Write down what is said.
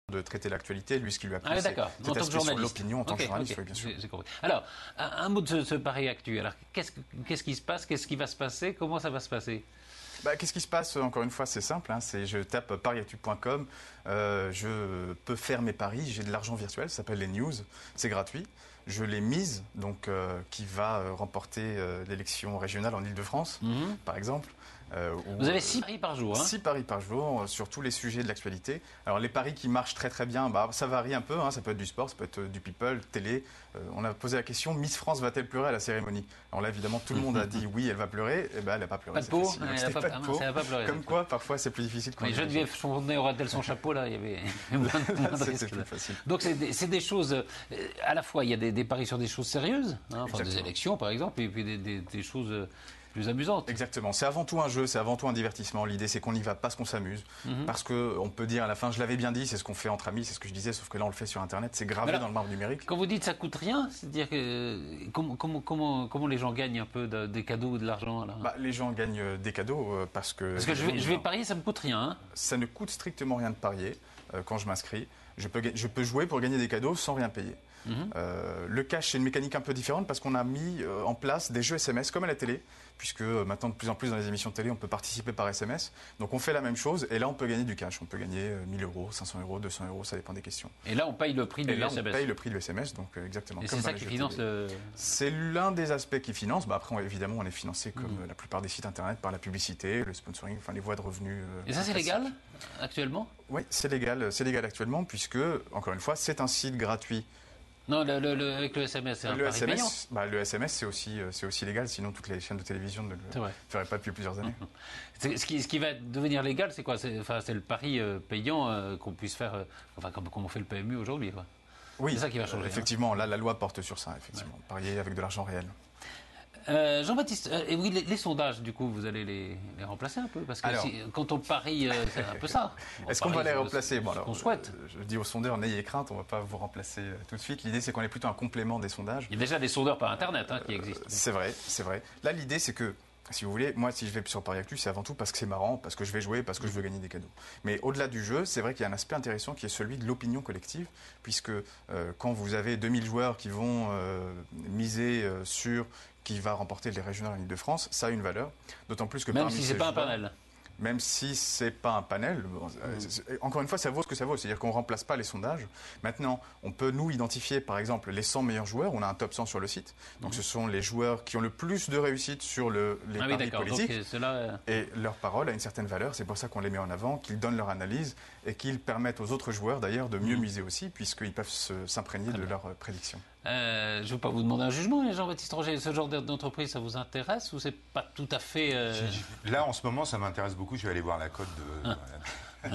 de traiter l'actualité. Lui, ce qui lui a plu, oui, d'accord. c'est cet aspect sur l'opinion en tant que journaliste, okay. Oui, bien sûr. J'ai compris. Alors, un mot de ce Paris Actu. Alors, qu'est-ce qui se passe? Qu'est-ce qui va se passer? Comment ça va se passer? Qu'est-ce qui se passe? Encore une fois, c'est simple. Je tape pariactu.com, je peux faire mes paris, j'ai de l'argent virtuel, ça s'appelle les news, c'est gratuit. Je les mise, donc qui va remporter l'élection régionale en Ile-de-France, par exemple. Vous avez 6 paris par jour, hein? 6 paris par jour sur tous les sujets de l'actualité. Alors les paris qui marchent très très bien, ça varie un peu, ça peut être du sport, ça peut être du people, télé. On a posé la question, Miss France va-t-elle pleurer à la cérémonie? Alors là évidemment tout le monde a dit oui, elle va pleurer, et elle n'a pas pleuré. Pas de peau, elle n'a pas pleuré. Comme quoi parfois c'est plus difficile qu'on Mais Geneviève Fontenay aura-t-elle son chapeau là? Il y avait moins de risques. plus facile. Donc c'est des choses, à la fois il y a des paris sur des choses sérieuses, des élections par exemple, et puis des choses plus amusantes. Exactement. C'est avant tout un jeu, c'est avant tout un divertissement. L'idée, c'est qu'on n'y va parce qu'on s'amuse. Parce qu'on peut dire à la fin, je l'avais bien dit, c'est ce qu'on fait entre amis, c'est ce que je disais, sauf que là, on le fait sur Internet, c'est gravé dans le marbre numérique. Quand vous dites ça coûte rien, c'est-à-dire que comment les gens gagnent un peu des cadeaux ou de l'argent là? Les gens gagnent des cadeaux parce que... Parce que je vais parier, ça me coûte rien. Hein. Ça ne coûte strictement rien de parier quand je m'inscris. Je peux jouer pour gagner des cadeaux sans rien payer. Le cash, c'est une mécanique un peu différente parce qu'on a mis en place des jeux SMS comme à la télé, puisque maintenant de plus en plus dans les émissions de télé, on peut participer par SMS. Donc on fait la même chose et là on peut gagner du cash. On peut gagner 1000 €, 500 €, 200 €, ça dépend des questions. Et là on paye le prix du SMS. On paye le prix du SMS, donc exactement. Et c'est ça qui finance le... C'est l'un des aspects qui finance. Après évidemment on est financé comme la plupart des sites internet par la publicité, le sponsoring, les voies de revenus. Et ça c'est légal actuellement? Oui, c'est légal actuellement puisque, encore une fois, c'est un site gratuit. Non, avec le SMS, c'est un pari payant. Le SMS, c'est aussi légal, sinon toutes les chaînes de télévision ne le feraient pas depuis plusieurs années. Ce qui va devenir légal, c'est quoi? C'est le pari payant qu'on puisse faire, comme on fait le PMU aujourd'hui, quoi. Oui, c'est ça qui va changer. Effectivement, là, la loi porte sur ça, effectivement. Parier avec de l'argent réel. Jean-Baptiste, oui, les sondages, du coup, vous allez les remplacer un peu? Parce que quand on parie, c'est un peu ça. Est-ce qu'on va les remplacer? On souhaite. Je dis aux sondeurs, n'ayez crainte, on ne va pas vous remplacer tout de suite. L'idée, c'est qu'on est plutôt un complément des sondages. Il y a déjà des sondeurs par Internet qui existent. C'est vrai. Là, l'idée, c'est que, si vous voulez, moi, si je vais sur Paris Actu, c'est avant tout parce que c'est marrant, parce que je vais jouer, parce que je veux gagner des cadeaux. Mais au-delà du jeu, c'est vrai qu'il y a un aspect intéressant qui est celui de l'opinion collective, puisque quand vous avez 2000 joueurs qui vont miser sur qui va remporter les régionales en Ile-de-France, ça a une valeur. D'autant plus que même si c'est pas un panel. Même si c'est pas un panel, encore une fois, ça vaut ce que ça vaut. C'est-à-dire qu'on remplace pas les sondages. Maintenant, on peut nous identifier, par exemple, les 100 meilleurs joueurs. On a un top 100 sur le site. Donc, ce sont les joueurs qui ont le plus de réussite sur les paris politiques. Donc, et leur parole a une certaine valeur. C'est pour ça qu'on les met en avant, qu'ils donnent leur analyse et qu'ils permettent aux autres joueurs, d'ailleurs, de mieux miser aussi, puisqu'ils peuvent s'imprégner de leurs prédictions. Je ne veux pas vous demander un jugement, Jean-Baptiste Roger. Ce genre d'entreprise, ça vous intéresse ou c'est pas tout à fait... Là, en ce moment, ça m'intéresse beaucoup. Je vais aller voir la cote de...